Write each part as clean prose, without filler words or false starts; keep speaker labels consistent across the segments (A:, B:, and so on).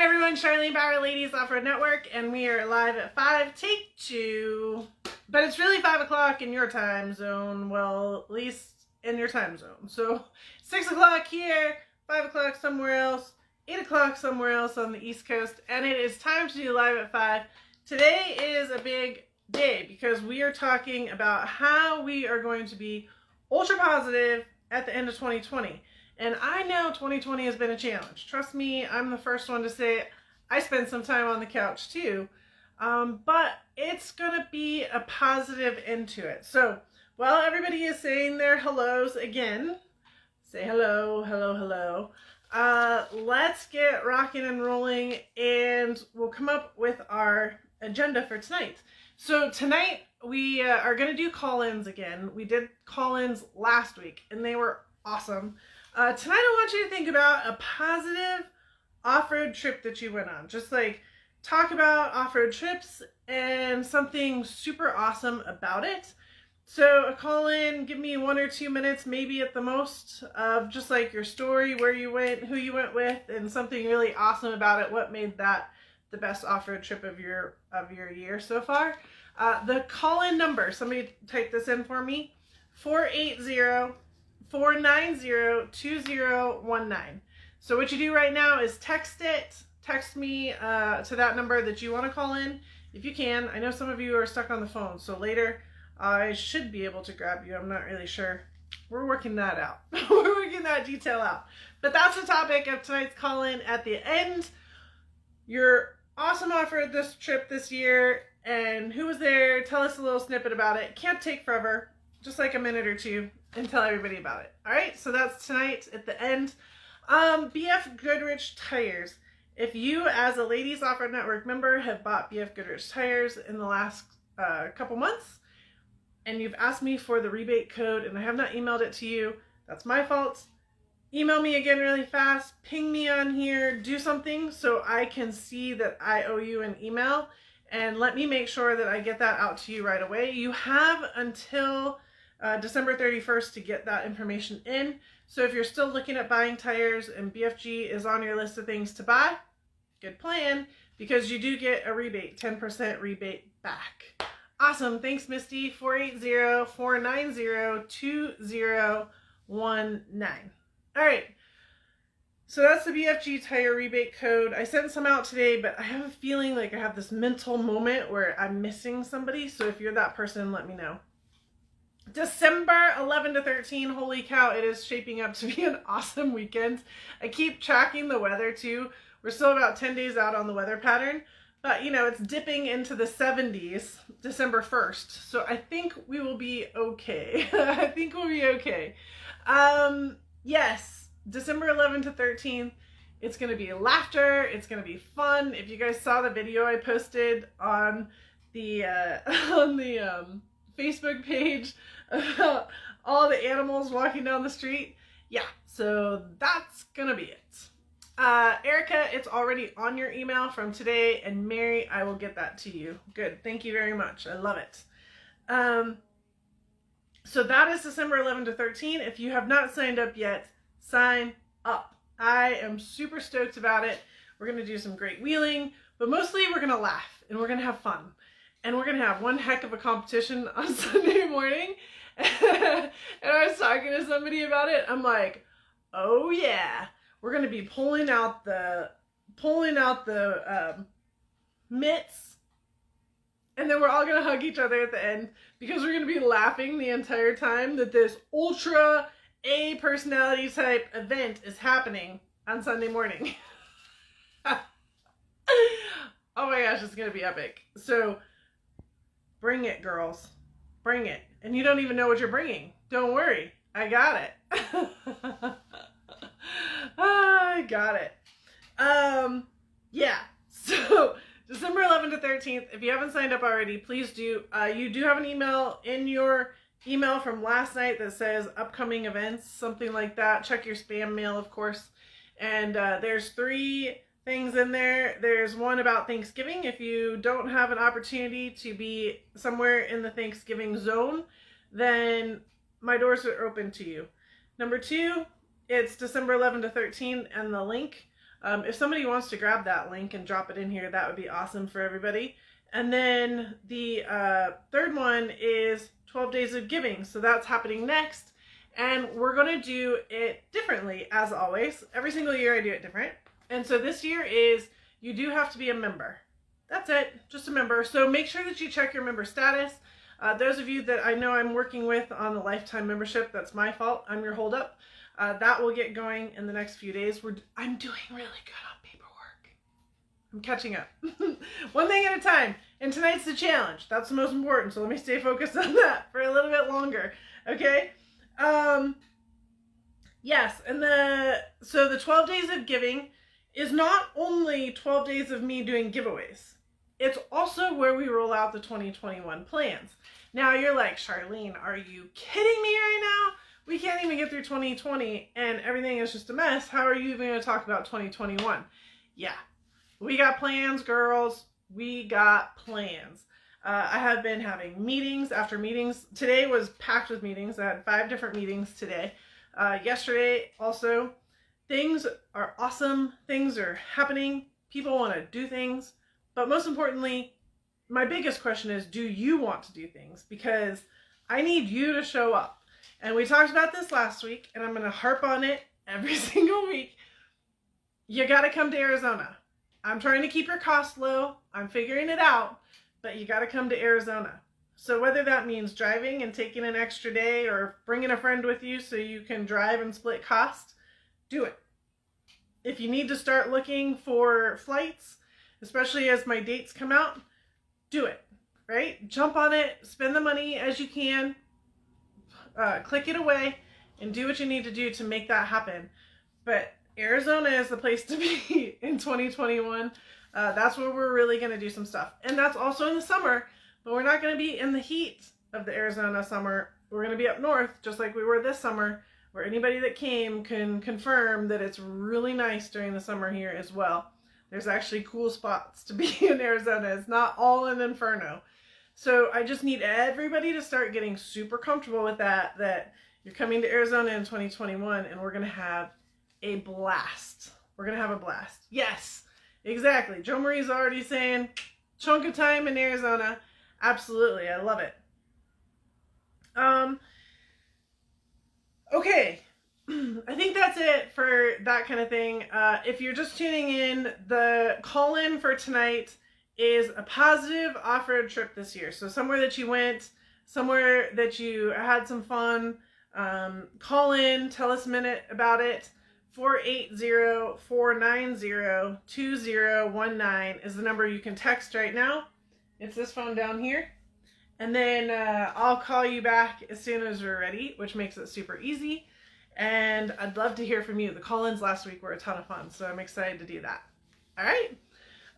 A: everyone, Charlene Bauer, Ladies Offroad Network, and we are live at 5, take 2. But it's really 5 o'clock in your time zone, well, at least in your time zone. So 6 o'clock here, 5 o'clock somewhere else, 8 o'clock somewhere else on the East Coast, and it is time to do live at 5. Today is a big day because we are talking about how we are going to be ultra positive at the end of 2020. And I know 2020 has been a challenge. Trust me, I'm the first one to say it. I spent some time on the couch too. But it's going to be a positive end to it. So while everybody is saying their hellos again, say hello, hello, hello. Let's get rocking and rolling, and we'll come up with our agenda for tonight. So tonight we are going to do call-ins again. We did call-ins last week, and they were awesome. Tonight I want you to think about a positive off-road trip that you went on. Just like talk about off-road trips and something super awesome about it. So a call-in, give me 1 or 2 minutes, maybe at the most, of just like your story, where you went, who you went with, and something really awesome about it. What made that the best off-road trip of your year so far? The call-in number, somebody type this in for me, 480-490-2019. So what you do right now is text me to that number that you want to call in, if you can. I know some of you are stuck on the phone, so later I should be able to grab you. I'm not really sure. We're working that out. We're working that detail out. But that's the topic of tonight's call-in. At the end, your awesome off-road this trip this year, and who was there. Tell us a little snippet about it. Can't take forever, just like a minute or two, and tell everybody about it. All right, so that's tonight at the end. BF Goodrich tires. If you, as a Ladies Offroad Network member, have bought BF Goodrich tires in the last couple months, and you've asked me for the rebate code and I have not emailed it to you, that's my fault. Email me again really fast, ping me on here, do something so I can see that I owe you an email, and let me make sure that I get that out to you right away. You have until December 31st to get that information in. So if you're still looking at buying tires and BFG is on your list of things to buy, good plan, because you do get a rebate, 10% rebate back. Awesome. Thanks, Misty. 480-490-2019. All right. So that's the BFG tire rebate code. I sent some out today, but I have a feeling like I have this mental moment where I'm missing somebody. So if you're that person, let me know. December 11 to 13, holy cow, it is shaping up to be an awesome weekend. I keep tracking the weather too. We're still about 10 days out on the weather pattern, but you know, it's dipping into the 70s December 1st. So I think we will be okay. I think we'll be okay. Yes, December 11 to 13th, it's going to be laughter. It's going to be fun. If you guys saw the video I posted on the Facebook page about all the animals walking down the street. Yeah, so that's gonna be it. Erica, it's already on your email from today, and Mary, I will get that to you. Good, thank you very much. I love it. So that is December 11 to 13. If you have not signed up yet, sign up. I am super stoked about it. We're gonna do some great wheeling, but mostly we're gonna laugh and we're gonna have fun. And we're going to have one heck of a competition on Sunday morning. And I was talking to somebody about it. I'm like, oh yeah, we're going to be pulling out the mitts. And then we're all going to hug each other at the end, because we're going to be laughing the entire time that this ultra A personality type event is happening on Sunday morning. Oh my gosh, it's going to be epic. So bring it, girls. Bring it. And you don't even know what you're bringing. Don't worry. I got it. I got it. Yeah. So December 11th to 13th, if you haven't signed up already, please do. You do have an email in your email from last night that says upcoming events, something like that. Check your spam mail, of course. And there's 3 things in there. There's one about Thanksgiving. If you don't have an opportunity to be somewhere in the Thanksgiving zone, then my doors are open to you. Number 2, it's December 11 to 13, and the link If somebody wants to grab that link and drop it in here, that would be awesome for everybody. And then the third one is 12 Days of Giving. So that's happening next. And we're going to do it differently, as always. Every single year I do it different. And so this year is, you do have to be a member. That's it, just a member. So make sure that you check your member status. Those of you that I know I'm working with on the lifetime membership, that's my fault. I'm your holdup. That will get going in the next few days. I'm doing really good on paperwork. I'm catching up. One thing at a time. And tonight's the challenge. That's the most important. So let me stay focused on that for a little bit longer. Okay? Yes, and so the 12 Days of Giving is not only 12 days of me doing giveaways. It's also where we roll out the 2021 plans. Now you're like, Charlene, are you kidding me right now? We can't even get through 2020 and everything is just a mess. How are you even going to talk about 2021? Yeah, we got plans, girls. We got plans. I have been having meetings after meetings. Today was packed with meetings. I had 5 different meetings today. Yesterday also. Things are awesome. Things are happening. People want to do things. But most importantly, my biggest question is, do you want to do things? Because I need you to show up. And we talked about this last week, and I'm going to harp on it every single week. You got to come to Arizona. I'm trying to keep your costs low. I'm figuring it out. But you got to come to Arizona. So whether that means driving and taking an extra day or bringing a friend with you so you can drive and split costs, do it. If you need to start looking for flights, especially as my dates come out, do it, right? Jump on it, spend the money as you can, click it away, and do what you need to do to make that happen. But Arizona is the place to be in 2021. That's where we're really going to do some stuff. And that's also in the summer, but we're not going to be in the heat of the Arizona summer. We're going to be up north, just like we were this summer, where anybody that came can confirm that it's really nice during the summer here as well. There's actually cool spots to be in Arizona. It's not all an inferno. So I just need everybody to start getting super comfortable with that you're coming to Arizona in 2021 and we're going to have a blast. We're going to have a blast. Yes, exactly. Joe Marie's already saying, chunk of time in Arizona. Absolutely. I love it. Okay. I think that's it for that kind of thing. If you're just tuning in, the call-in for tonight is a positive off-road trip this year. So somewhere that you went, somewhere that you had some fun, call in, tell us a minute about it. 480-490-2019 is the number you can text right now. It's this phone down here. And then I'll call you back as soon as we're ready, which makes it super easy. And I'd love to hear from you. The call-ins last week were a ton of fun, so I'm excited to do that. All right?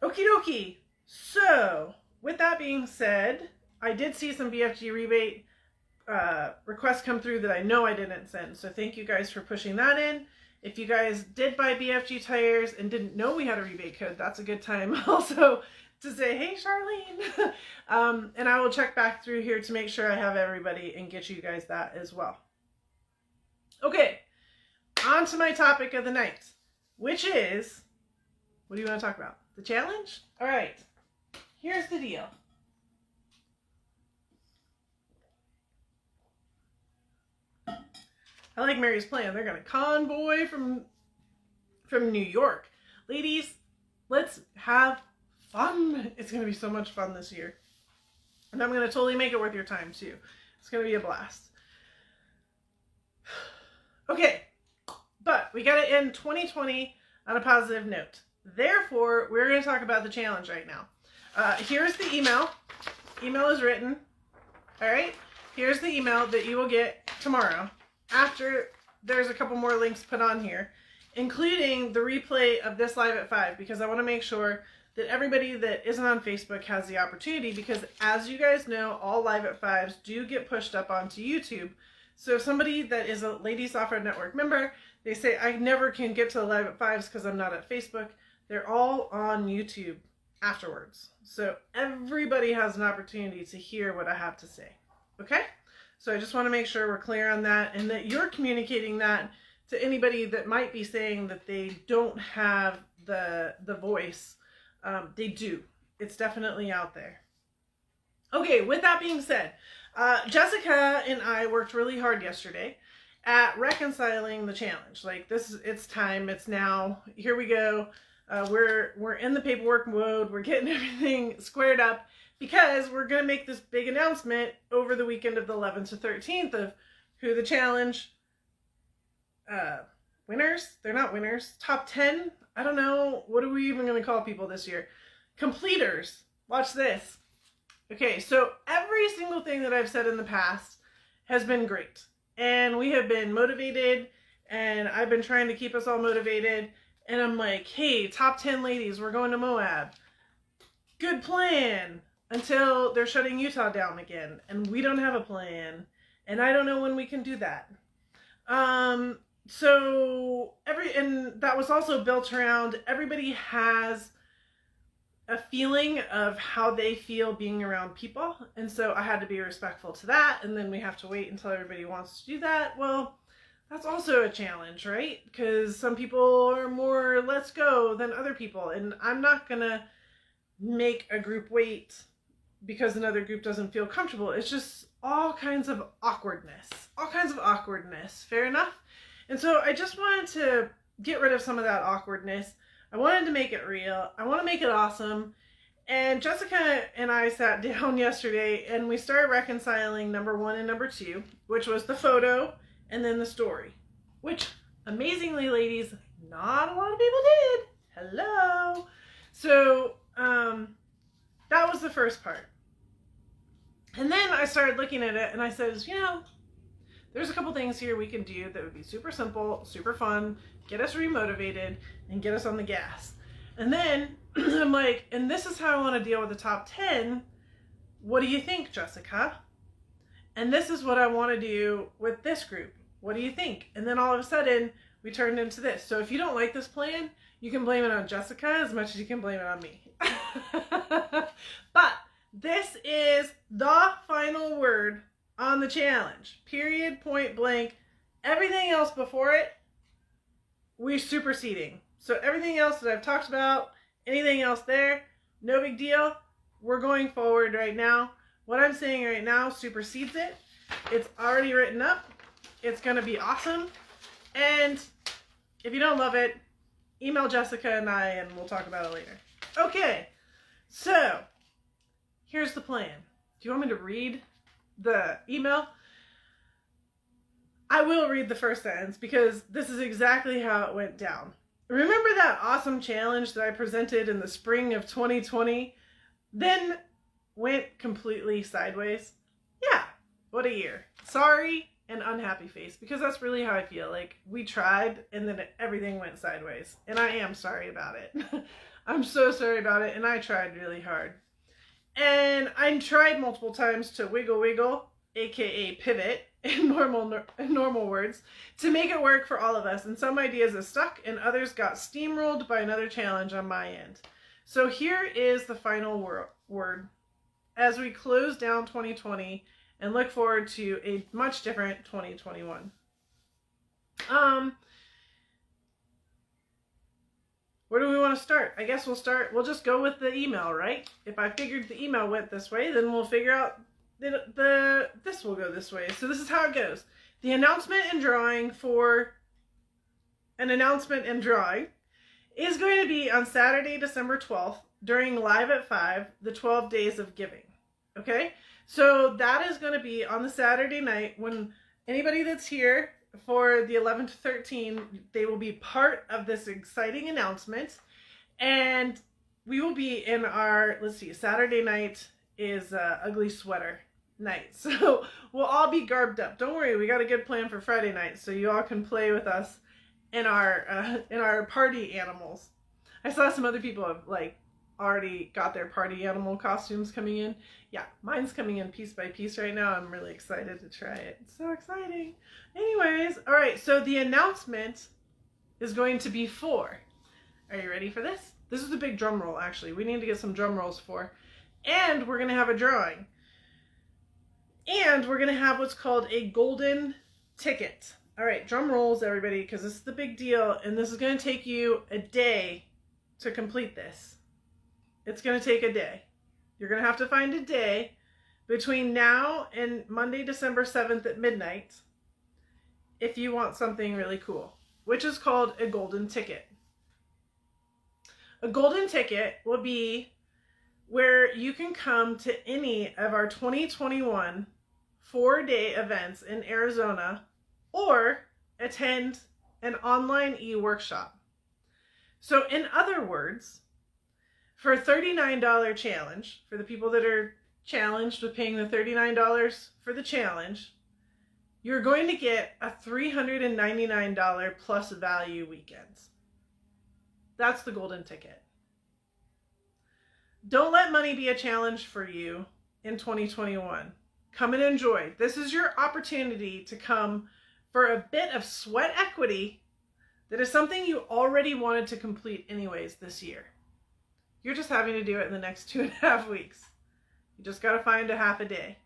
A: Okie dokie. So, with that being said, I did see some BFG rebate requests come through that I know I didn't send. So thank you guys for pushing that in. If you guys did buy BFG tires and didn't know we had a rebate code, that's a good time also to say, hey, Charlene. And I will check back through here to make sure I have everybody and get you guys that as well. Okay, on to my topic of the night, which is, what do you want to talk about? The challenge? All right, here's the deal. I like Mary's plan. They're going to convoy from New York. Ladies, let's have fun. It's going to be so much fun this year. And I'm going to totally make it worth your time too. It's going to be a blast. Okay, but we got to end 2020 on a positive note. Therefore, we're going to talk about the challenge right now. Here's the email. Email is written. All right. Here's the email that you will get tomorrow after there's a couple more links put on here, including the replay of this live at 5, because I want to make sure that everybody that isn't on Facebook has the opportunity, because as you guys know, all live at 5s do get pushed up onto YouTube. So if somebody that is a Ladies Offroad Network member, they say, I never can get to the live at 5s because I'm not at Facebook. They're all on YouTube afterwards. So everybody has an opportunity to hear what I have to say. Okay? So I just want to make sure we're clear on that and that you're communicating that to anybody that might be saying that they don't have the voice, they do. It's definitely out there. Okay, with that being said, Jessica and I worked really hard yesterday at reconciling the challenge. Like, it's time, it's now, here we go. We're in the paperwork mode, we're getting everything squared up, because we're going to make this big announcement over the weekend of the 11th to 13th of who the challenge winners, they're not winners, top 10, I don't know, what are we even going to call people this year? Completers. Watch this. Okay, so every single thing that I've said in the past has been great. And we have been motivated, and I've been trying to keep us all motivated. And I'm like, hey, top 10 ladies, we're going to Moab. Good plan. Until they're shutting Utah down again. And we don't have a plan. And I don't know when we can do that. And that was also built around, everybody has a feeling of how they feel being around people. And so I had to be respectful to that. And then we have to wait until everybody wants to do that. Well, that's also a challenge, right? Because some people are more let's go than other people. And I'm not going to make a group wait because another group doesn't feel comfortable. It's just all kinds of awkwardness. Fair enough? And so I just wanted to get rid of some of that awkwardness. I wanted to make it real. I want to make it awesome. And Jessica and I sat down yesterday and we started reconciling number 1 and number 2, which was the photo and then the story, which amazingly, ladies, not a lot of people did. Hello. So that was the first part. And then I started looking at it and I said, there's a couple things here we can do that would be super simple, super fun, get us remotivated, and get us on the gas. And then I'm like, and this is how I want to deal with the top 10. What do you think, Jessica? And this is what I want to do with this group. What do you think? And then all of a sudden, we turned into this. So if you don't like this plan, you can blame it on Jessica as much as you can blame it on me. But this is the final word on the challenge. Period, point blank. Everything else before it, we're superseding. So everything else that I've talked about, anything else there, no big deal. We're going forward right now. What I'm saying right now supersedes it. It's already written up. It's going to be awesome. And if you don't love it, email Jessica and I and we'll talk about it later. Okay, so here's the plan. Do you want me to read the email? I will read the first sentence because this is exactly how it went down. Remember that awesome challenge that I presented in the spring of 2020? Then went completely sideways? Yeah, what a year. Sorry and unhappy face, because that's really how I feel. Like, we tried and then everything went sideways. And I am sorry about it. I'm so sorry about it, and I tried really hard. And I tried multiple times to wiggle, aka pivot, in normal words, to make it work for all of us. And some ideas have stuck and others got steamrolled by another challenge on my end. So here is the final word as we close down 2020 and look forward to a much different 2021. Where do we want to start? I guess we'll just go with the email, right? If I figured the email went this way, then we'll figure out this will go this way. So this is how it goes. The announcement and drawing for an announcement and drawing is going to be on Saturday, December 12th during Live at 5, the 12 Days of Giving. Okay? So that is going to be on the Saturday night when anybody that's here for the 11 to 13, they will be part of this exciting announcement. And we will be in our, Saturday night is ugly sweater night. So we'll all be garbed up. Don't worry, we got a good plan for Friday night so you all can play with us in our party animals. I saw some other people have already got their party animal costumes coming in. Yeah, mine's coming in piece by piece right now. I'm really excited to try it. It's so exciting. Anyways, all right, so the announcement is going to be for, are you ready for this? This is a big drum roll, actually. We need to get some drum rolls for. And we're going to have a drawing. And we're going to have what's called a golden ticket. All right, drum rolls, everybody, because this is the big deal. And this is going to take you a day to complete this. It's going to take a day. You're going to have to find a day between now and Monday, December 7th at midnight if you want something really cool, which is called a golden ticket. A golden ticket will be where you can come to any of our 2021 4-day events in Arizona or attend an online e-workshop. So in other words, for a $39 challenge, for the people that are challenged with paying the $39 for the challenge, you're going to get a $399 plus value weekend. That's the golden ticket. Don't let money be a challenge for you in 2021. Come and enjoy. This is your opportunity to come for a bit of sweat equity that is something you already wanted to complete anyways this year. You're just having to do it in the next 2.5 weeks. You just got to find a half a day.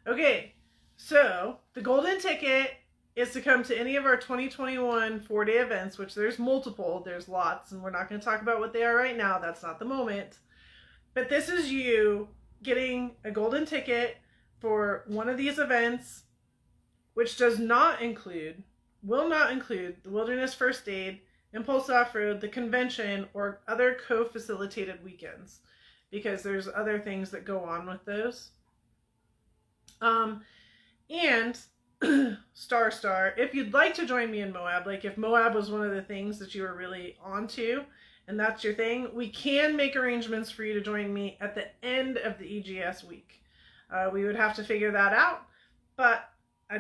A: Okay, so the golden ticket is to come to any of our 2021 4-day events, which there's multiple, there's lots, and we're not going to talk about what they are right now. That's not the moment. But this is you getting a golden ticket for one of these events, which will not include the Wilderness First Aid, Impulse Off-Road, the convention, or other co-facilitated weekends, because there's other things that go on with those. And Star, if you'd like to join me in Moab, like if Moab was one of the things that you were really onto and that's your thing, we can make arrangements for you to join me at the end of the EGS week. We would have to figure that out, but I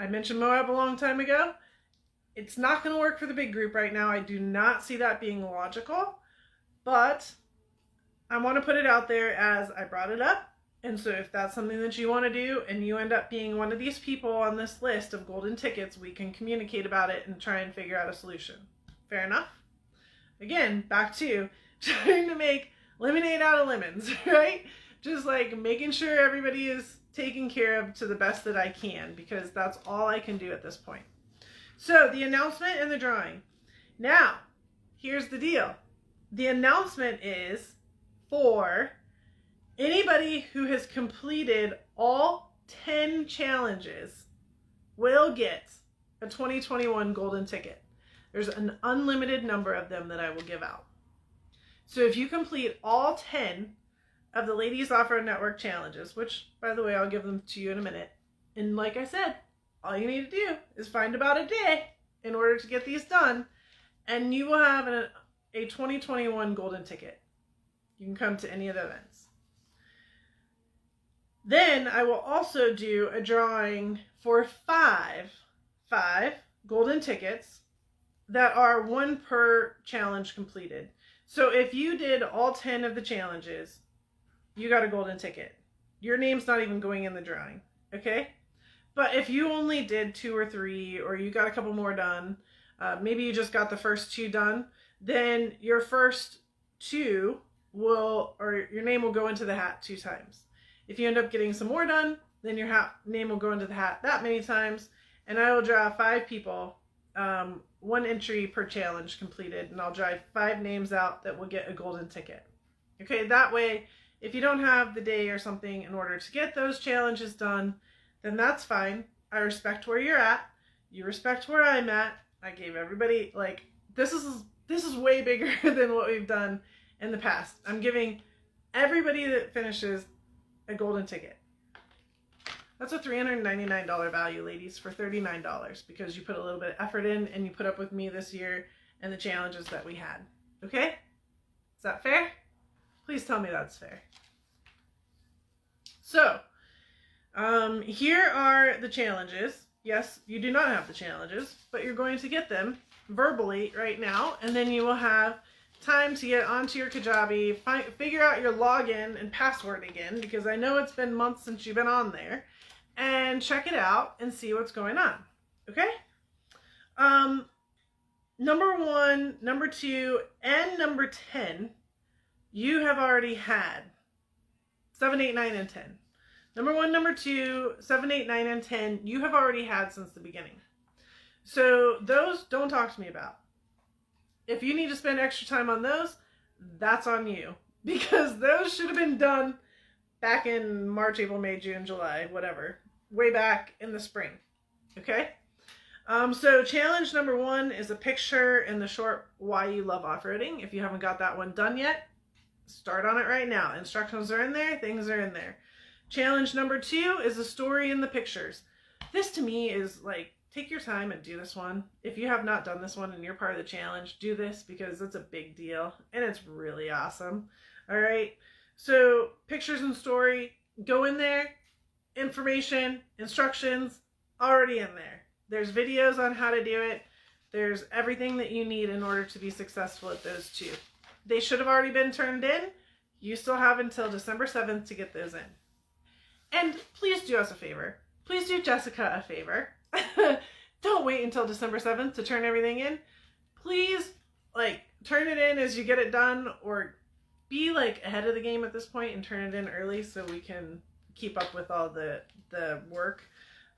A: mentioned Moab a long time ago. It's not going to work for the big group right now. I do not see that being logical, but I want to put it out there as I brought it up. And so if that's something that you want to do and you end up being one of these people on this list of golden tickets, we can communicate about it and try and figure out a solution. Fair enough? Again, back to trying to make lemonade out of lemons, right? Just like making sure everybody is taken care of to the best that I can, because that's all I can do at this point. So the announcement and the drawing. Now, here's the deal. The announcement is for anybody who has completed all 10 challenges will get a 2021 golden ticket. There's an unlimited number of them that I will give out. So if you complete all 10 of the Ladies Off-Road Network challenges, which, by the way, I'll give them to you in a minute. And like I said, all you need to do is find about a day in order to get these done, and you will have a 2021 golden ticket. You can come to any of the events. Then I will also do a drawing for five golden tickets that are one per challenge completed. So if you did all 10 of the challenges, you got a golden ticket. Your name's not even going in the drawing, okay? But if you only did 2 or 3, or you got a couple more done, maybe you just got the first 2 done, then your first 2 your name will go into the hat 2 times. If you end up getting some more done, then your name will go into the hat that many times, and I will draw 5 people, 1 entry per challenge completed, and I'll draw 5 names out that will get a golden ticket. Okay, that way, if you don't have the day or something in order to get those challenges done, then that's fine. I respect where you're at. You respect where I'm at. I gave everybody, this is way bigger than what we've done in the past. I'm giving everybody that finishes a golden ticket. That's a $399 value, ladies, for $39, because you put a little bit of effort in and you put up with me this year and the challenges that we had. Okay? Is that fair? Please tell me that's fair. So, here are the challenges. Yes, you do not have the challenges, but you're going to get them verbally right now, and then you will have time to get onto your Kajabi, figure out your login and password again, because I know it's been months since you've been on there, and check it out and see what's going on. Okay? Number 1, number 2, and number 10, you have already had. 7, 8, 9, and 10. Number 1, number 2, 7, 8, 9, and 10, you have already had since the beginning. So those, don't talk to me about. If you need to spend extra time on those, that's on you. Because those should have been done back in March, April, May, June, July, whatever. Way back in the spring. Okay? So challenge number 1 is a picture in the short why you love off-roading. If you haven't got that one done yet, start on it right now. Instructions are in there. Things are in there. Challenge number 2 is a story in the pictures. This to me is like, take your time and do this one. If you have not done this one and you're part of the challenge, do this because it's a big deal and it's really awesome. All right. So pictures and story, go in there. Information, instructions, already in there. There's videos on how to do it. There's everything that you need in order to be successful at those 2. They should have already been turned in. You still have until December 7th to get those in. And please do us a favor. Please do Jessica a favor. Don't wait until December 7th to turn everything in. Please, turn it in as you get it done, or be, ahead of the game at this point and turn it in early so we can keep up with all the work.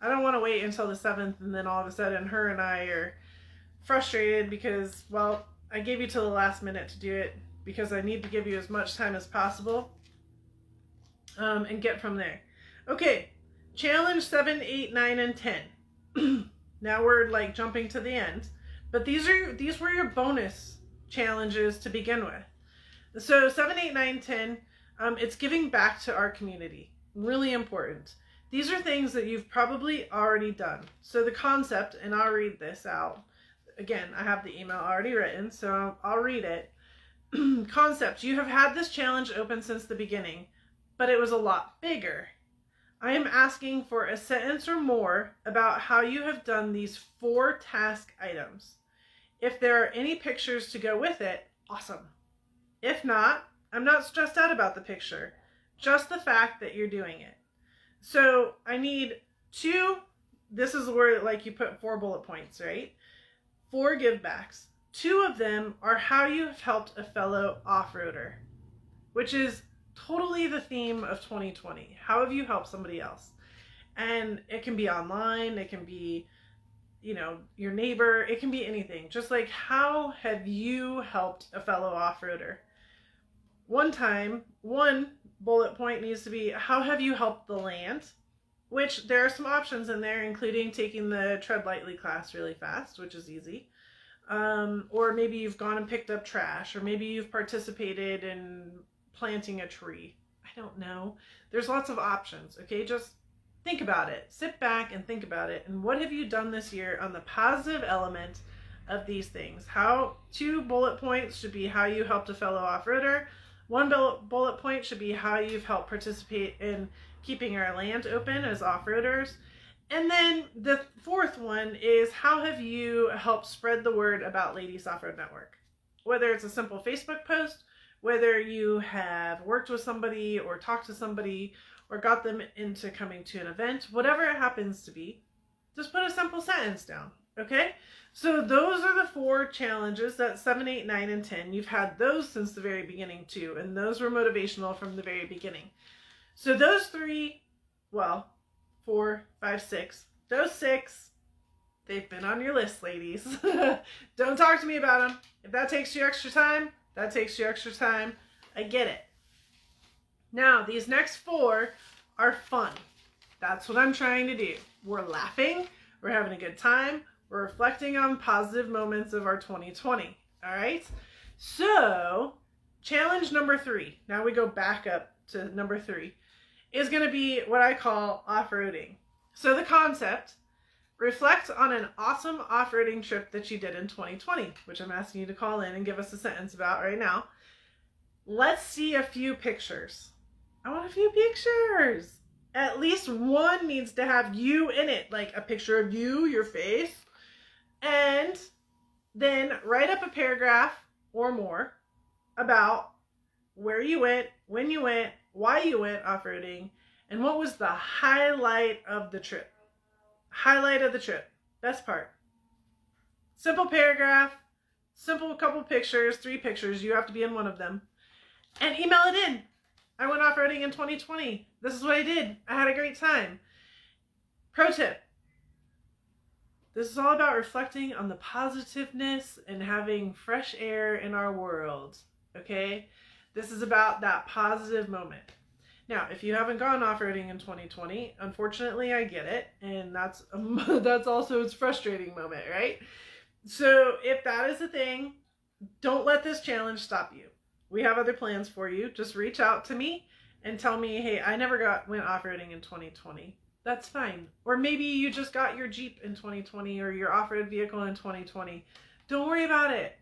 A: I don't want to wait until the 7th and then all of a sudden her and I are frustrated because, well, I gave you till the last minute to do it because I need to give you as much time as possible and get from there. Okay, challenge 7, 8, 9, and 10. Now we're jumping to the end, but these were your bonus challenges to begin with. So 7, 8, 9, 10, it's giving back to our community. Really important. These are things that you've probably already done. So the concept, and I'll read this out. Again, I have the email already written, so I'll read it. Concept, you have had this challenge open since the beginning, but it was a lot bigger. I am asking for a sentence or more about how you have done these 4 task items. If there are any pictures to go with it, awesome. If not, I'm not stressed out about the picture, just the fact that you're doing it. So I need 2, this is where you put 4 bullet points, right? 4 givebacks. 2 of them are how you have helped a fellow off-roader, which is totally the theme of 2020. How have you helped somebody else? And it can be online, it can be, your neighbor, it can be anything. Just how have you helped a fellow off-roader? One bullet point needs to be, how have you helped the land? Which there are some options in there, including taking the Tread Lightly class really fast, which is easy. Or maybe you've gone and picked up trash, or maybe you've participated in planting a tree. I don't know. There's lots of options, okay? Just think about it. Sit back and think about it. And what have you done this year on the positive element of these things? 2 bullet points should be how you helped a fellow off-roader. 1 bullet point should be how you've helped participate in keeping our land open as off-roaders. And then the 4th one is how have you helped spread the word about Ladies Offroad Network? Whether it's a simple Facebook post, whether you have worked with somebody or talked to somebody or got them into coming to an event, whatever it happens to be, just put a simple sentence down, okay? So those are the 4 challenges, that's 7, 8, 9, and 10. You've had those since the very beginning too, and those were motivational from the very beginning. So those 3, 4, 5, 6, those 6, they've been on your list, ladies. Don't talk to me about them. If that takes you extra time, that takes you extra time. I get it. Now, these next 4 are fun. That's what I'm trying to do. We're laughing. We're having a good time. We're reflecting on positive moments of our 2020. All right? So, challenge number 3. Now we go back up to number 3. Is going to be what I call off-roading. So the concept, reflect on an awesome off-roading trip that you did in 2020, which I'm asking you to call in and give us a sentence about right now. Let's see a few pictures. I want a few pictures. At least 1 needs to have you in it, a picture of you, your face, and then write up a paragraph or more about where you went, when you went, why you went off-roading, and what was the highlight of the trip. Highlight of the trip. Best part. Simple paragraph, simple couple pictures, 3 pictures. You have to be in one of them. And email it in. I went off-roading in 2020. This is what I did. I had a great time. Pro tip. This is all about reflecting on the positiveness and having fresh air in our world, okay? This is about that positive moment. Now, if you haven't gone off-roading in 2020, unfortunately, I get it, and that's also its frustrating moment, right? So if that is a thing, don't let this challenge stop you. We have other plans for you. Just reach out to me and tell me, hey, I never went off-roading in 2020. That's fine. Or maybe you just got your Jeep in 2020 or your off-road vehicle in 2020. Don't worry about it.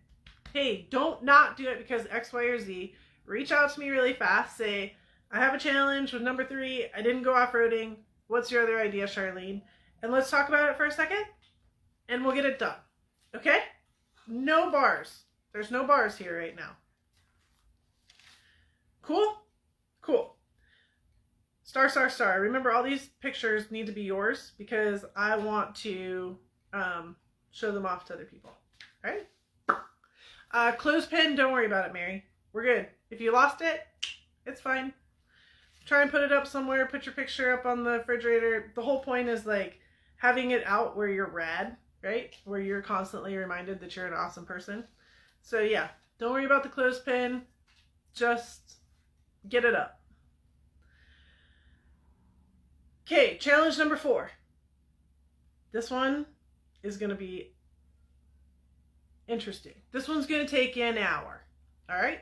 A: Hey, don't not do it because X, Y, or Z. Reach out to me really fast. Say, I have a challenge with number 3. I didn't go off-roading. What's your other idea, Charlene? And let's talk about it for a second, and we'll get it done. Okay? No bars. There's no bars here right now. Cool? Cool. Star, star, star. Remember, all these pictures need to be yours because I want to show them off to other people. All right? Clothespin, don't worry about it, Mary. We're good. If you lost it, it's fine. Try and put it up somewhere. Put your picture up on the refrigerator. The whole point is like having it out where you're rad, right? Where you're constantly reminded that you're an awesome person. So yeah, don't worry about the clothespin. Just get it up. Okay, challenge number 4. This one is going to be interesting. This one's going to take you an hour. All right?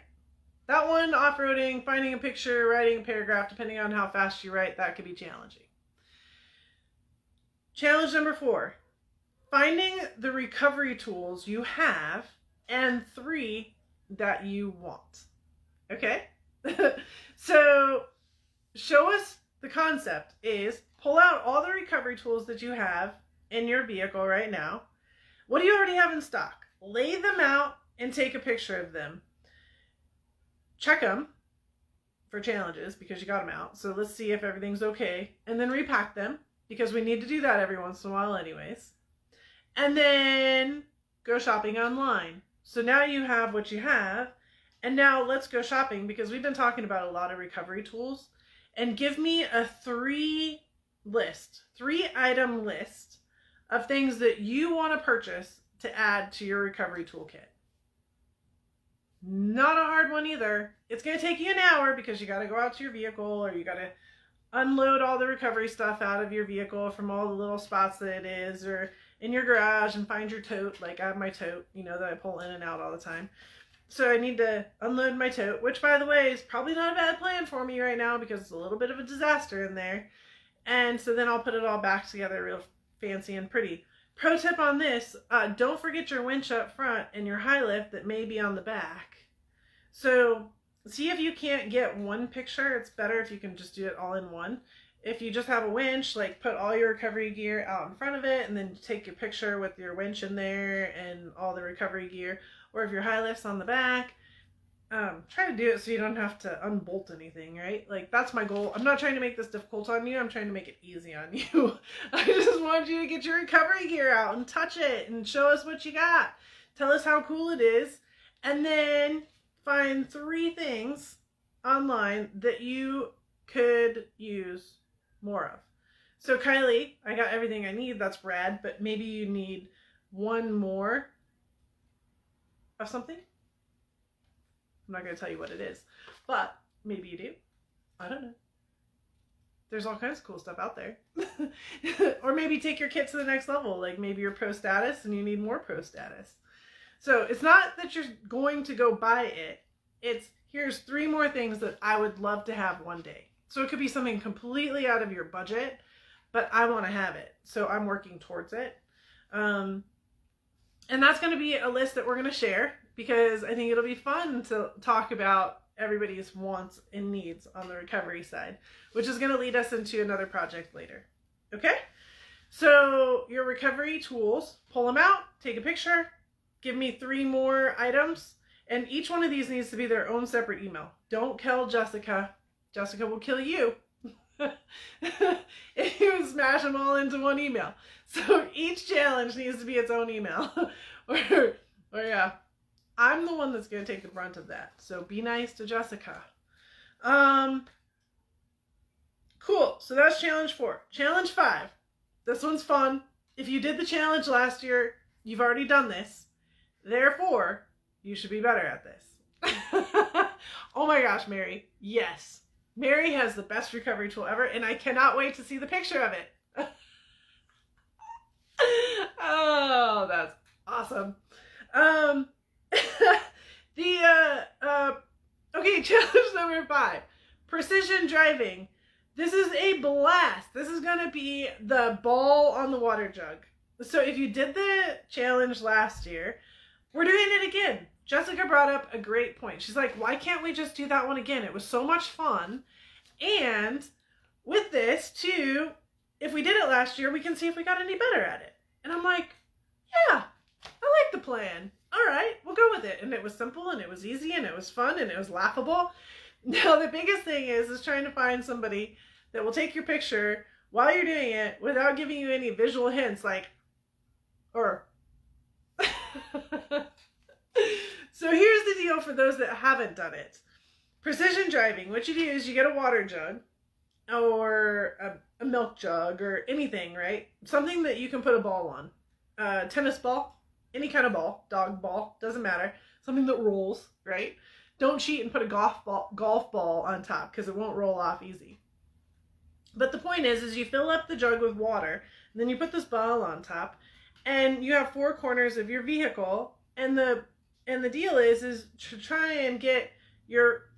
A: That one, off-roading, finding a picture, writing a paragraph, depending on how fast you write, that could be challenging. Challenge number 4, finding the recovery tools you have and 3 that you want. Okay? So, show us the concept is pull out all the recovery tools that you have in your vehicle right now. What do you already have in stock? Lay them out and take a picture of them. Check them for challenges because you got them out. So let's see if everything's okay. And then repack them because we need to do that every once in a while anyways. And then go shopping online. So now you have what you have. And now let's go shopping because we've been talking about a lot of recovery tools. And give me a 3-item list of things that you want to purchase to add to your recovery toolkit. Not a hard one either. It's going to take you an hour because you got to go out to your vehicle or you got to unload all the recovery stuff out of your vehicle from all the little spots that it is or in your garage and find your tote. Like I have my tote, that I pull in and out all the time. So I need to unload my tote, which by the way is probably not a bad plan for me right now because it's a little bit of a disaster in there. And so then I'll put it all back together real fancy and pretty. Pro tip on this, don't forget your winch up front and your high lift that may be on the back. So see if you can't get one picture. It's better if you can just do it all in one. If you just have a winch, like put all your recovery gear out in front of it and then take your picture with your winch in there and all the recovery gear. Or if your high lift's on the back, try to do it so you don't have to unbolt anything, right? Like that's my goal. I'm not trying to make this difficult on you. I'm trying to make it easy on you. I just want you to get your recovery gear out and touch it and show us what you got. Tell us how cool it is. And then find 3 things online that you could use more of. So Kylie, I got everything I need. That's rad. But maybe you need one more of something. I'm not going to tell you what it is, but maybe you do. I don't know. There's all kinds of cool stuff out there. Or maybe take your kit to the next level. Like maybe you're pro status and you need more pro status. So it's not that you're going to go buy it. It's here's 3 more things that I would love to have one day. So it could be something completely out of your budget, but I want to have it. So I'm working towards it. And that's going to be a list that we're going to share because I think it'll be fun to talk about everybody's wants and needs on the recovery side, which is going to lead us into another project later. Okay? So your recovery tools, pull them out, take a picture, give me 3 more items, and each one of these needs to be their own separate email. Don't kill Jessica. Jessica will kill you. If you smash them all into one email. So each challenge needs to be its own email. or yeah, I'm the one that's going to take the brunt of that. So be nice to Jessica. Cool. So that's challenge 4. Challenge 5. This one's fun. if you did the challenge last year, you've already done this. Therefore, you should be better at this. Oh my gosh, Mary. Yes. Mary has the best recovery tool ever, and I cannot wait to see the picture of it. Oh, that's awesome. Okay, challenge number 5. Precision driving. This is a blast. This is going to be the ball on the water jug. So if you did the challenge last year, we're doing it again. Jessica brought up a great point. She's like, why can't we just do that one again? It was so much fun. And with this, too, if we did it last year, we can see if we got any better at it. And I'm like, yeah, I like the plan. All right, we'll go with it. And it was simple, and it was easy, and it was fun, and it was laughable. Now, the biggest thing is trying to find somebody that will take your picture while you're doing it without giving you any visual hints, like, or. So here's the deal for those that haven't done it. Precision driving, what you do is you get a water jug or a milk jug or anything, right? Something that you can put a ball on. Tennis ball, any kind of ball, dog ball, doesn't matter. Something that rolls, right? Don't cheat and put a golf ball on top because it won't roll off easy. But the point is you fill up the jug with water, and then you put this ball on top, and you have 4 corners of your vehicle, and the deal is to try and get your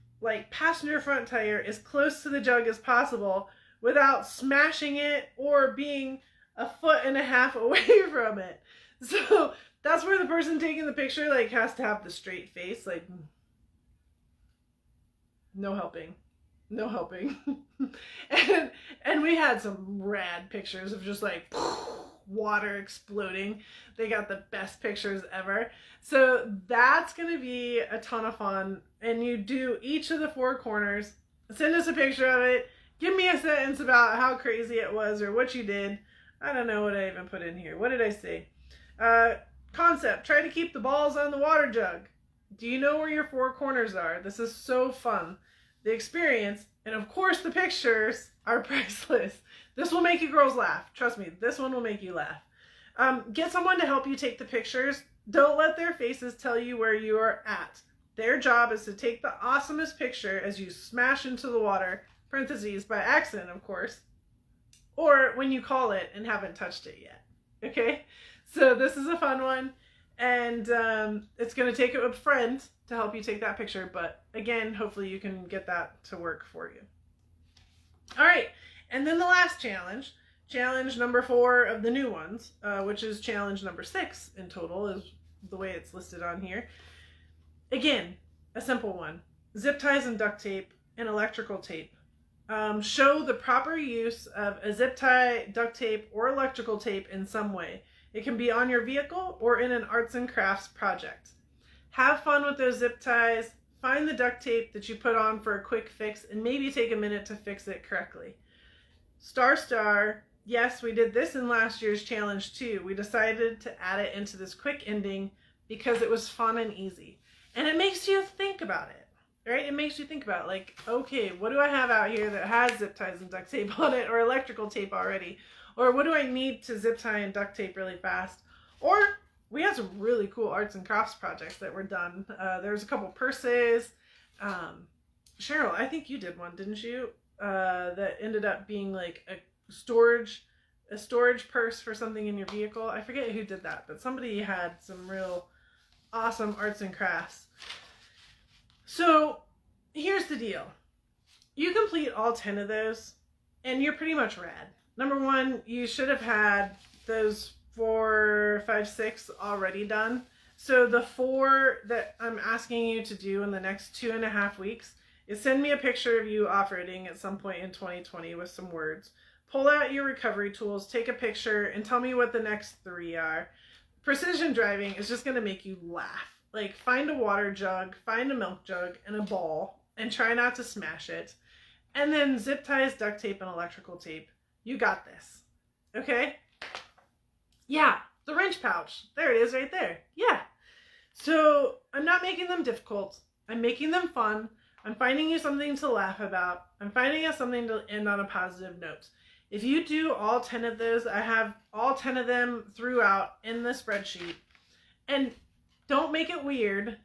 A: passenger front tire as close to the jug as possible without smashing it or being 1.5 feet away from it. So that's where the person taking the picture has to have the straight face, no helping. and we had some rad pictures of just water exploding. They got the best pictures ever. So that's going to be a ton of fun. And you do each of the 4 corners. Send us a picture of it. Give me a sentence about how crazy it was or what you did. I don't know what I even put in here. What did I say? Concept. Try to keep the balls on the water jug. Do you know where your 4 corners are? This is so fun. The experience, and of course the pictures, are priceless. This will make you girls laugh. Trust me, this one will make you laugh. Get someone to help you take the pictures. Don't let their faces tell you where you are at. Their job is to take the awesomest picture as you smash into the water, parentheses, by accident, of course, or when you call it and haven't touched it yet. Okay? So this is a fun one, and it's going to take a friend to help you take that picture, but again, hopefully you can get that to work for you. All right, and then the last challenge number 4 of the new ones, which is challenge number 6 in total, is the way it's listed on here. Again, a simple one. Zip ties and duct tape and electrical tape. Show the proper use of a zip tie, duct tape, or electrical tape in some way. It can be on your vehicle or in an arts and crafts project. Have fun with those zip ties. Find the duct tape that you put on for a quick fix and maybe take a minute to fix it correctly. Star. Yes, we did this in last year's challenge too. We decided to add it into this quick ending because it was fun and easy. And it makes you think about it, right? It makes you think about okay, what do I have out here that has zip ties and duct tape on it or electrical tape already? Or what do I need to zip tie and duct tape really fast? Or we had some really cool arts and crafts projects that were done. There was a couple purses. Cheryl, I think you did one, didn't you? That ended up being a storage purse for something in your vehicle. I forget who did that, but somebody had some real awesome arts and crafts. So here's the deal. You complete all 10 of those, and you're pretty much rad. Number 1, you should have had those 4, 5, 6 already done. So the 4 that I'm asking you to do in the next 2.5 weeks is send me a picture of you off-roading at some point in 2020 with some words. Pull out your recovery tools, take a picture, and tell me what the next 3 are. Precision driving is just going to make you laugh. Find a water jug, find a milk jug, and a ball, and try not to smash it. And then zip ties, duct tape, and electrical tape. You got this. Okay? Yeah, the wrench pouch. There it is right there. Yeah. So I'm not making them difficult. I'm making them fun. I'm finding you something to laugh about. I'm finding us something to end on a positive note. If you do all 10 of those, I have all 10 of them throughout in the spreadsheet. And don't make it weird.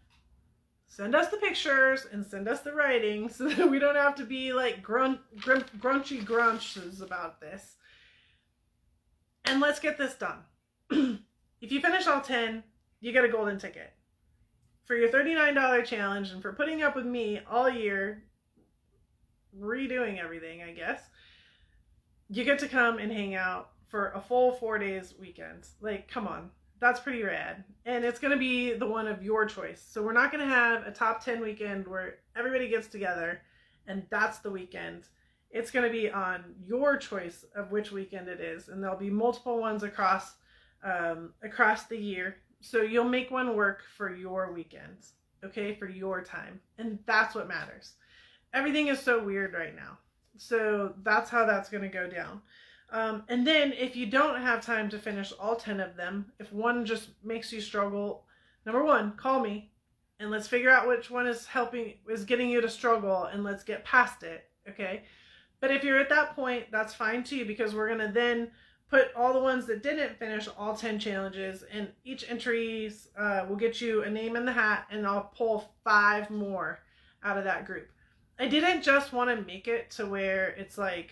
A: Send us the pictures and send us the writing so that we don't have to be like grunchy grunches about this. And let's get this done. If you finish all 10, you get a golden ticket. For your $39 challenge and for putting up with me all year, redoing everything, I guess, you get to come and hang out for a full 4 days weekend. Like, come on. That's pretty rad. And it's going to be the one of your choice. So we're not going to have a top 10 weekend where everybody gets together and that's the weekend. It's going to be on your choice of which weekend it is. And there'll be multiple ones across the year. So you'll make one work for your weekends, okay, for your time. And that's what matters. Everything is so weird right now. So that's how that's going to go down. And then if you don't have time to finish all 10 of them, if one just makes you struggle, number one, call me and let's figure out which one is getting you to struggle and let's get past it. Okay. But if you're at that point, that's fine too, because we're going to then put all the ones that didn't finish all 10 challenges, and each entries will get you a name in the hat, and I'll pull 5 more out of that group. I didn't just want to make it to where it's like,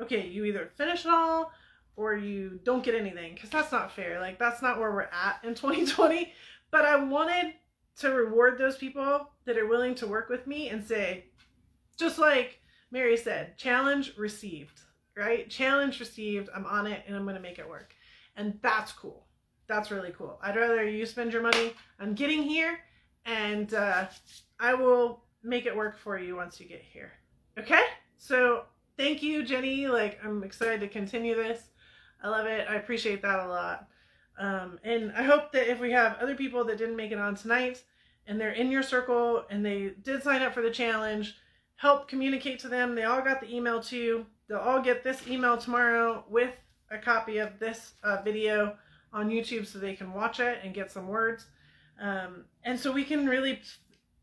A: okay, you either finish it all or you don't get anything, because that's not fair. Like, that's not where we're at in 2020. But I wanted to reward those people that are willing to work with me and say, just like Mary said, challenge received, right? Challenge received. I'm on it and I'm going to make it work. And that's cool. That's really cool. I'd rather you spend your money on getting here, and I will make it work for you once you get here. Okay? So thank you, Jenny. Like, I'm excited to continue this. I love it. I appreciate that a lot. And I hope that if we have other people that didn't make it on tonight and they're in your circle and they did sign up for the challenge, help communicate to them. They all got the email too. They'll all get this email tomorrow with a copy of this video on YouTube so they can watch it and get some words. And so we can really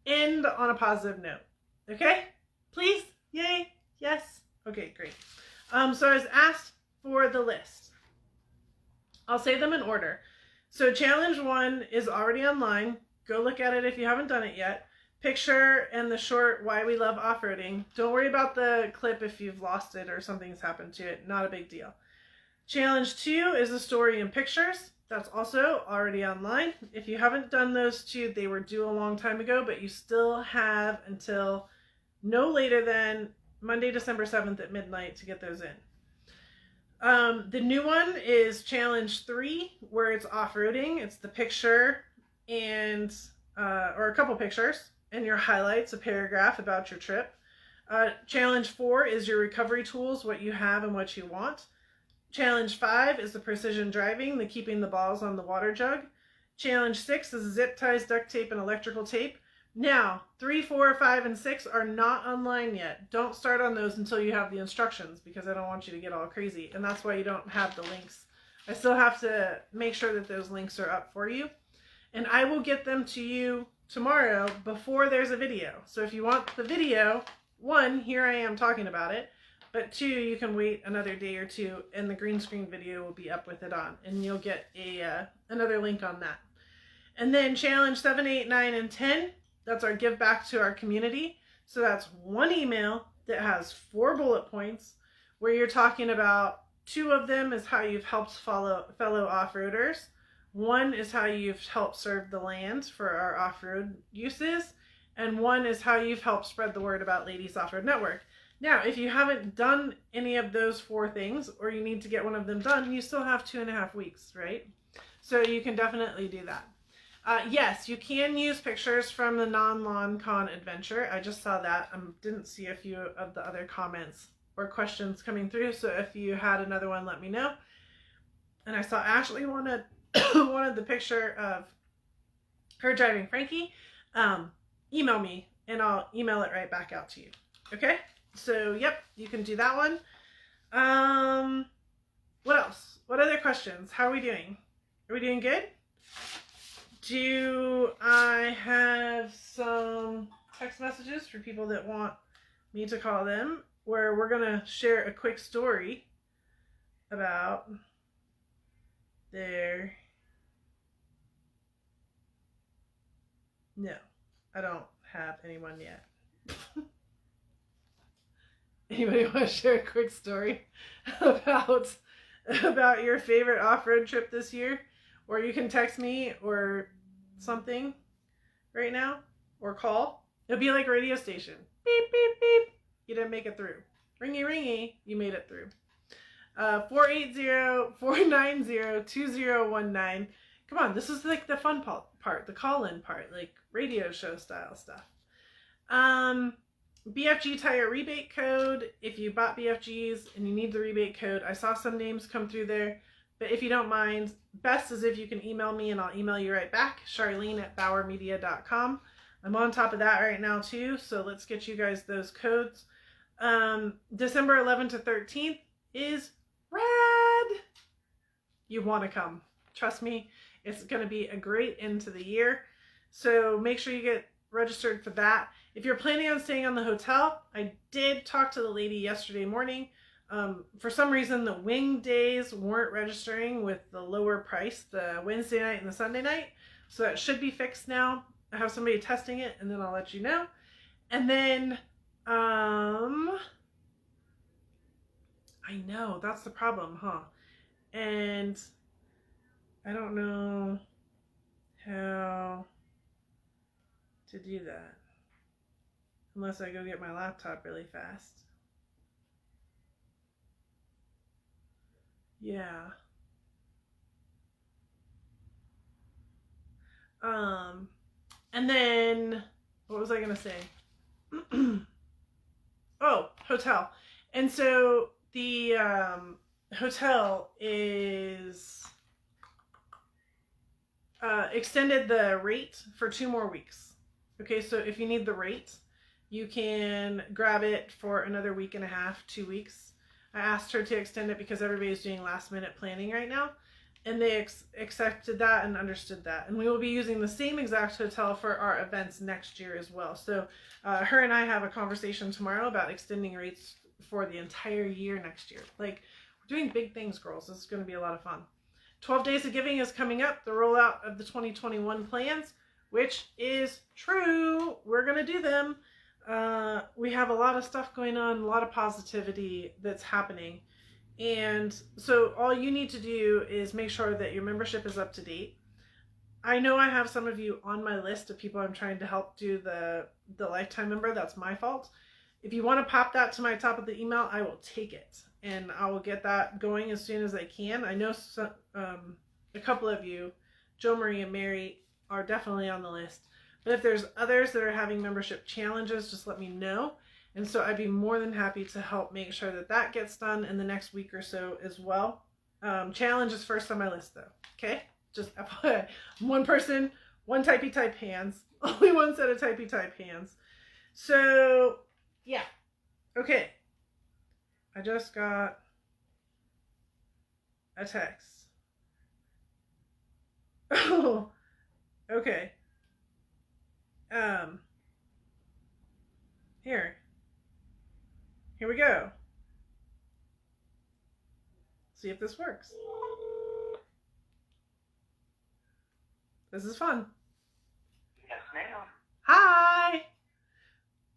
A: end on a positive note. Okay? Please? Yay? Yes? Okay, great. So I was asked for the list. I'll say them in order. So challenge 1 is already online. Go look at it if you haven't done it yet. Picture and the short why we love off-roading. Don't worry about the clip if you've lost it or something's happened to it. Not a big deal. Challenge 2 is the story and pictures. That's also already online. If you haven't done those 2, they were due a long time ago, but you still have until no later than Monday, December 7th at midnight to get those in. The new one is challenge 3, where it's off-roading. It's the picture and, or a couple pictures and your highlights, a paragraph about your trip. Challenge 4 is your recovery tools, what you have and what you want. Challenge 5 is the precision driving, the keeping the balls on the water jug. Challenge 6 is zip ties, duct tape, and electrical tape. Now, 3, 4, 5, and 6 are not online yet. Don't start on those until you have the instructions, because I don't want you to get all crazy. And that's why you don't have the links. I still have to make sure that those links are up for you. And I will get them to you tomorrow before there's a video. So if you want the video, 1, here I am talking about it. But 2, you can wait another day or 2 and the green screen video will be up with it on. And you'll get another link on that. And then challenge 7, 8, 9, and 10. That's our give back to our community. So that's 1 email that has 4 bullet points where you're talking about 2 of them is how you've helped fellow off-roaders. 1 is how you've helped serve the land for our off-road uses. And 1 is how you've helped spread the word about Ladies Off-Road Network. Now, if you haven't done any of those 4 things, or you need to get one of them done, you still have 2.5 weeks, right? So you can definitely do that. Yes, you can use pictures from the non-lawn con adventure. I just saw that. Didn't see a few of the other comments or questions coming through. So if you had another one, let me know. And I saw Ashley wanted the picture of her driving Frankie. Email me and I'll email it right back out to you. Okay? So, yep, you can do that one. What else? What other questions? How are we doing? Are we doing good? Do I have some text messages for people that want me to call them, where we're going to share a quick story about their... No, I don't have anyone yet. Anybody want to share a quick story about your favorite off-road trip this year? Or you can text me or something right now, or call. It'll be like a radio station. Beep, beep, beep. You didn't make it through. Ringy, ringy. You made it through. 480-490-2019. Come on, this is like the fun part, the call-in part, like radio show style stuff. BFG tire rebate code. If you bought BFGs and you need the rebate code, I saw some names come through there, but if you don't mind, best is if you can email me and I'll email you right back, Charlene@bowermedia.com. I'm on top of that right now too, so let's get you guys those codes. December 11th to 13th is rad. You want to come. Trust me, it's going to be a great end to the year. So make sure you get registered for that. If you're planning on staying on the hotel, I did talk to the lady yesterday morning. For some reason, the wing days weren't registering with the lower price, the Wednesday night and the Sunday night. So that should be fixed now. I have somebody testing it, and then I'll let you know. And then, I know, that's the problem, huh? And I don't know how to do that. Unless I go get my laptop really fast. Yeah. And then, what was I going to say? Oh, hotel. And so the hotel is extended the rate for 2 more weeks. Okay, so if you need the rate, you can grab it for another week and a half, 2 weeks. I asked her to extend it because everybody's doing last minute planning right now. And they accepted that and understood that. And we will be using the same exact hotel for our events next year as well. So her and I have a conversation tomorrow about extending rates for the entire year next year. Like, we're doing big things, girls. This is going to be a lot of fun. 12 Days of Giving is coming up. The rollout of the 2021 plans, which is true. We're going to do them. We have a lot of stuff going on, a lot of positivity that's happening. And so all you need to do is make sure that your membership is up to date. I know I have some of you on my list of people I'm trying to help do the lifetime member. That's my fault. If you want to pop that to my top of the email, I will take it. And I will get that going as soon as I can. I know some, a couple of you, Jo Marie and Mary, are definitely on the list. But if there's others that are having membership challenges, just let me know. And so I'd be more than happy to help make sure that that gets done in the next week or so as well. Challenge is first on my list though. Okay? Just FYI. One person, one typey type hands. Only one set of typey type hands. So, yeah. Okay. I just got a text. Oh, okay. Here we go. See if this works. This is fun.
B: Yes, ma'am.
A: Hi.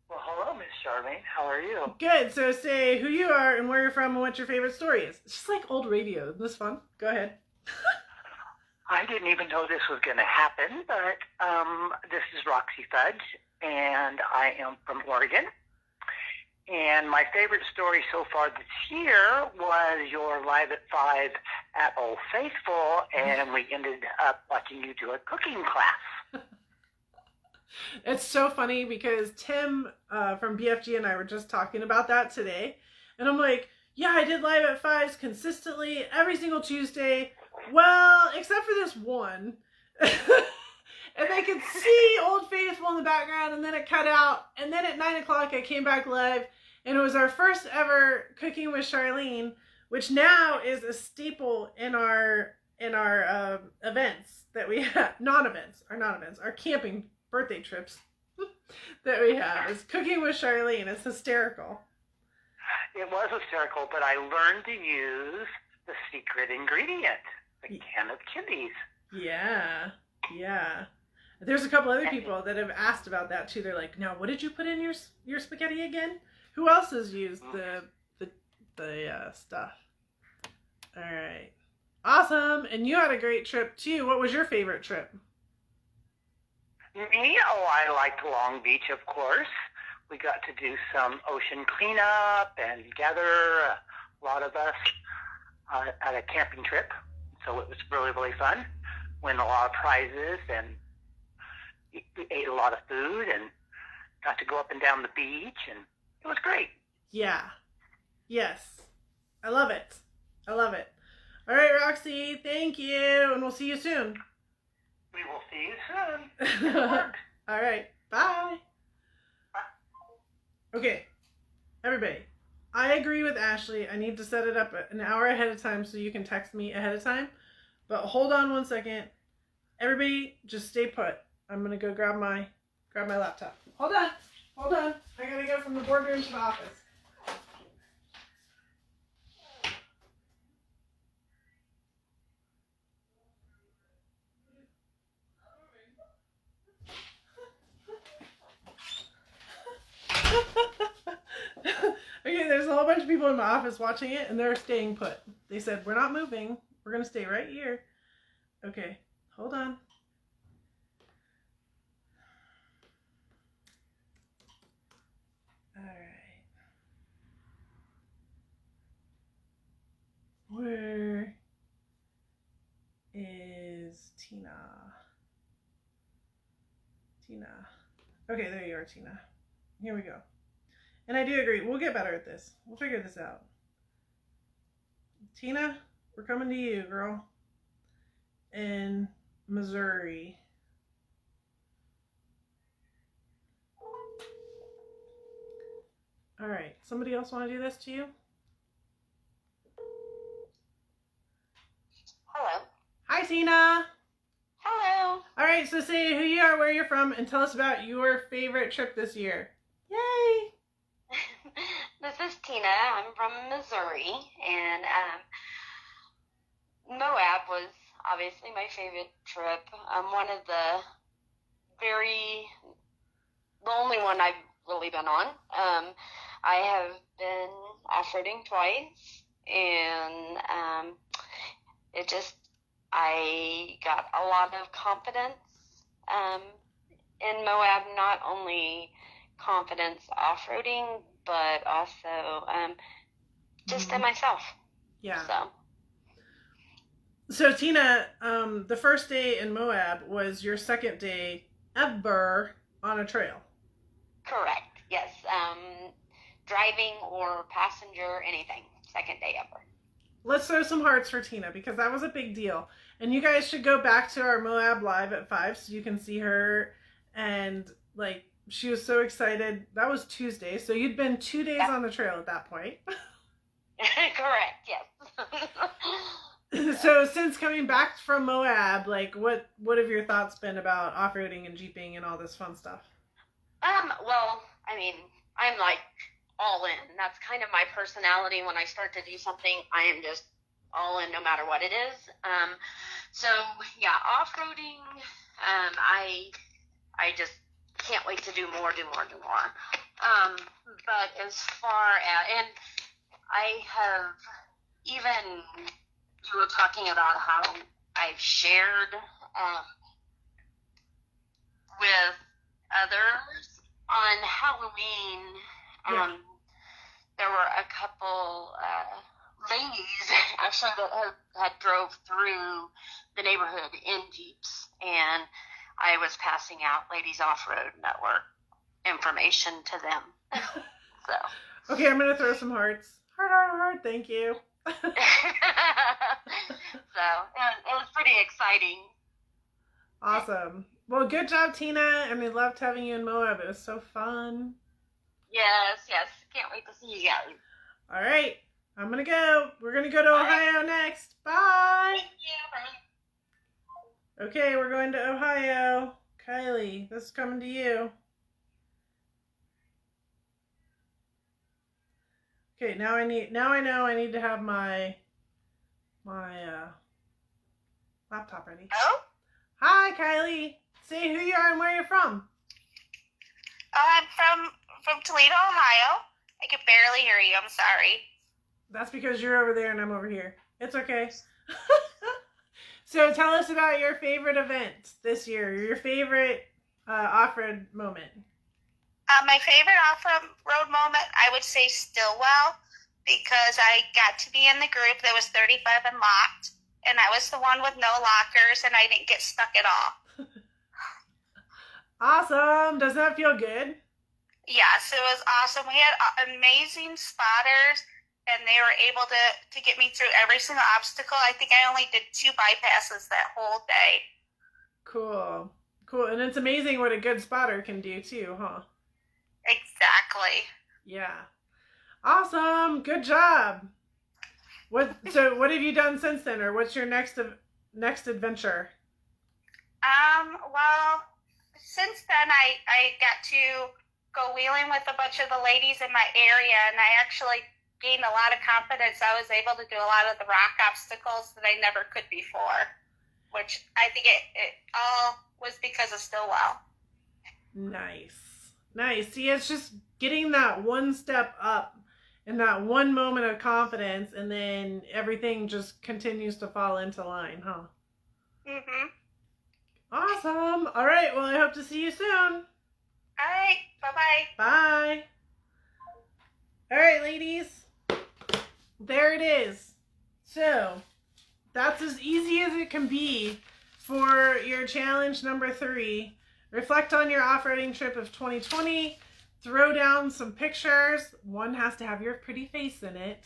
B: Well, hello, Miss Charlene. How are you?
A: Good. So say who you are and where you're from and what your favorite story is. It's just like old radio. Isn't this fun? Go ahead.
B: I didn't even know this was going to happen, but this is Roxy Fudge, and I am from Oregon. And my favorite story so far this year was your Live at 5 at Old Faithful, and we ended up watching you do a cooking class.
A: It's so funny because Tim from BFG and I were just talking about that today. And I'm like, yeah, I did Live at 5s consistently every single Tuesday. Well, except for this one. And I could see Old Faithful in the background, and then it cut out. And then at 9 o'clock, I came back live, and it was our first ever Cooking with Charlene, which now is a staple in our events that we have. Our camping birthday trips that we have. Is Cooking with Charlene. It's hysterical.
B: It was hysterical, but I learned to use the the secret ingredient, the can of chilies.
A: Yeah. Yeah. There's a couple other people that have asked about that too. They're like, now what did you put in your spaghetti again? Who else has used the stuff? All right. Awesome. And you had a great trip too. What was your favorite trip?
B: Me? Oh, I liked Long Beach, of course. We got to do some ocean cleanup and gather a lot of us at a camping trip. So it was really, really fun. Won a lot of prizes, and we ate a lot of food and got to go up and down the beach, and it was great.
A: Yeah. Yes. I love it. I love it. All right, Roxy, thank you, and we'll see you soon.
B: We will see you soon.
A: All right. Bye. Okay, everybody. I agree with Ashley. I need to set it up an hour ahead of time so you can text me ahead of time. But hold on one second. Everybody, just stay put. I'm gonna go grab my laptop. Hold on. I gotta go from the boardroom to the office. Okay, there's a whole bunch of people in my office watching it, and they're staying put. They said, we're not moving. We're going to stay right here. Okay, hold on. All right. Where is Tina? Okay, there you are, Tina. Here we go. And I do agree. We'll get better at this. We'll figure this out. Tina, we're coming to you, girl. In Missouri. All right. Somebody else want to do this to you?
C: Hello.
A: Hi, Tina.
C: Hello.
A: All right. So say who you are, where you're from, and tell us about your favorite trip this year. Yay.
C: This is Tina. I'm from Missouri, and Moab was obviously my favorite trip. One of the only one I've really been on. I have been offroading twice, and I got a lot of confidence in Moab, not only confidence off-roading, but also just in myself.
A: Yeah. So Tina, the first day in Moab was your second day ever on a trail.
C: Correct. Yes. Driving or passenger, anything. Second day ever.
A: Let's throw some hearts for Tina because that was a big deal. And you guys should go back to our Moab Live at 5 so you can see her. And like, she was so excited. That was Tuesday. So you'd been 2 days on the trail at that point.
C: Correct. Yes.
A: So since coming back from Moab, like what have your thoughts been about off-roading and jeeping and all this fun stuff?
C: Well, I mean, I'm like all in. That's kind of my personality. When I start to do something, I am just all in no matter what it is. So yeah, off-roading, I just can't wait to do more. But as far as, and I have even, you were talking about how I've shared with others on Halloween.
A: Yeah.
C: There were a couple ladies actually that had drove through the neighborhood in Jeeps, and I was passing out Ladies Off-Road Network information to them. So.
A: Okay, I'm gonna throw some hearts. Heart. Thank you.
C: So it was pretty exciting.
A: Awesome. Well, good job, Tina, and we loved having you in Moab. It was so fun.
C: Yes. Can't wait to see you guys.
A: All right, I'm gonna go. We're gonna go to Ohio next. Bye.
C: Thank you. Bye.
A: Okay, we're going to Ohio. Kylie, this is coming to you. Okay, now I know I need to have my my laptop ready.
D: Oh?
A: Hi, Kylie. Say who you are and where you're from.
D: I'm from Toledo, Ohio. I can barely hear you. I'm sorry.
A: That's because you're over there and I'm over here. It's okay. So tell us about your favorite event this year. Your favorite off-road moment.
D: My favorite off-road moment, I would say Stillwell, because I got to be in the group that was 35 and locked, and I was the one with no lockers, and I didn't get stuck at all.
A: Awesome. Does that feel good?
D: Yes, it was awesome. We had amazing spotters, and they were able to get me through every single obstacle. I think I only did 2 bypasses that whole day.
A: Cool. Cool. And it's amazing what a good spotter can do too, huh?
D: Exactly.
A: Yeah. Awesome. Good job. So what have you done since then, or what's your next adventure?
D: Well, since then I got to go wheeling with a bunch of the ladies in my area, and I actually gained a lot of confidence. I was able to do a lot of the rock obstacles that I never could before, which I think it all was because of Stillwell.
A: Nice. See, it's just getting that one step up and that one moment of confidence, and then everything just continues to fall into line, huh?
D: Mm-hmm.
A: Awesome. All right. Well, I hope to see you soon.
D: All right. Bye-bye.
A: Bye. All right, ladies. There it is. So, that's as easy as it can be for your challenge number 3. Reflect on your off-roading trip of 2020. Throw down some pictures. One has to have your pretty face in it.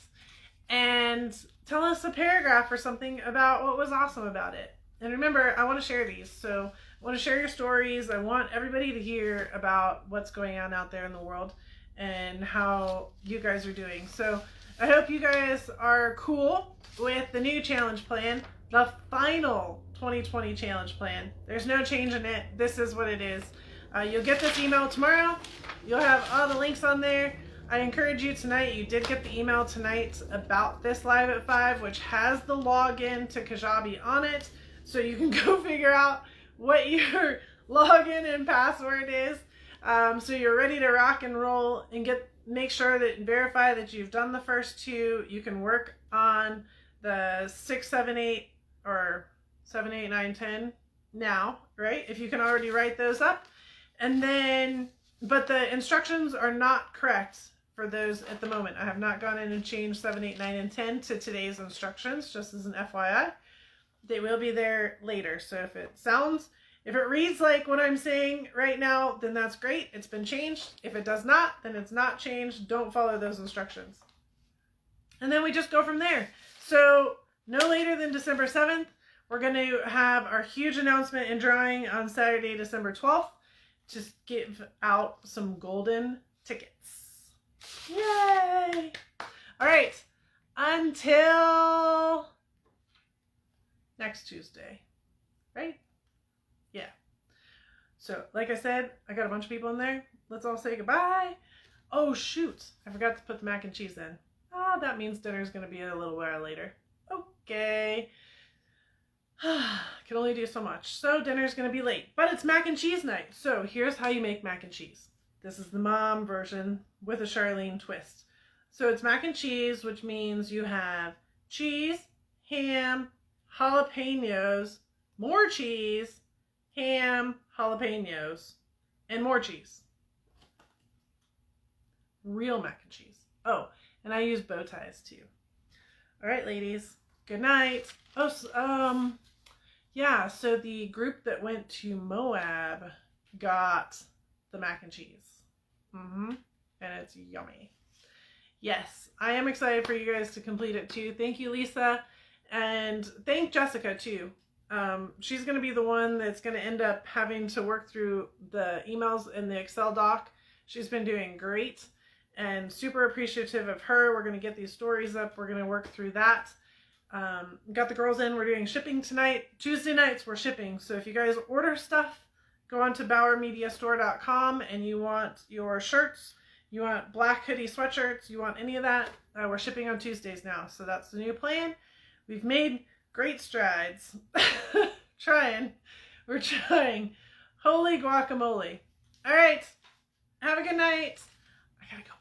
A: And tell us a paragraph or something about what was awesome about it. And remember, I want to share these. So I want to share your stories. I want everybody to hear about what's going on out there in the world and how you guys are doing. So I hope you guys are cool with the new challenge plan, the final 2020 challenge plan. There's no change in it. This is what it is. You'll get this email tomorrow. You'll have all the links on there. I encourage you tonight, you did get the email tonight about this Live at 5, which has the login to Kajabi on it. So you can go figure out what your login and password is. So you're ready to rock and roll and make sure that verify that you've done the first 2. You can work on the 6, 7, 8, or 7, 8, 9, 10 now, right? If you can already write those up. And then, but the instructions are not correct for those at the moment. I have not gone in and changed 7, 8, 9, and 10 to today's instructions, just as an FYI. They will be there later. So if it reads like what I'm saying right now, then that's great. It's been changed. If it does not, then it's not changed. Don't follow those instructions. And then we just go from there. So no later than December 7th, we're going to have our huge announcement and drawing on Saturday, December 12th. Just give out some golden tickets. Yay! All right. Until next Tuesday, right? Yeah. So, like I said, I got a bunch of people in there. Let's all say goodbye. Oh, shoot. I forgot to put the mac and cheese in. That means dinner's going to be a little while later. Okay. Can only do so much. So dinner's going to be late, but it's mac and cheese night. So here's how you make mac and cheese. This is the mom version with a Charlene twist. So it's mac and cheese, which means you have cheese, ham, jalapenos, more cheese, ham, jalapenos, and more cheese. Real mac and cheese. Oh, and I use bow ties too. All right, ladies. Good night. Oh, yeah, so the group that went to Moab got the mac and cheese. And it's yummy. Yes, I am excited for you guys to complete it too. Thank you, Lisa. And thank Jessica too. She's going to be the one that's going to end up having to work through the emails in the Excel doc. She's been doing great and super appreciative of her. We're going to get these stories up. We're going to work through that. Got the girls in. We're doing shipping tonight. Tuesday nights we're shipping. So if you guys order stuff, go on to BauerMediaStore.com and you want your shirts, you want black hoodie sweatshirts, you want any of that, we're shipping on Tuesdays now. So that's the new plan. we've made great strides. We're trying. Holy guacamole. All right. Have a good night. I gotta go.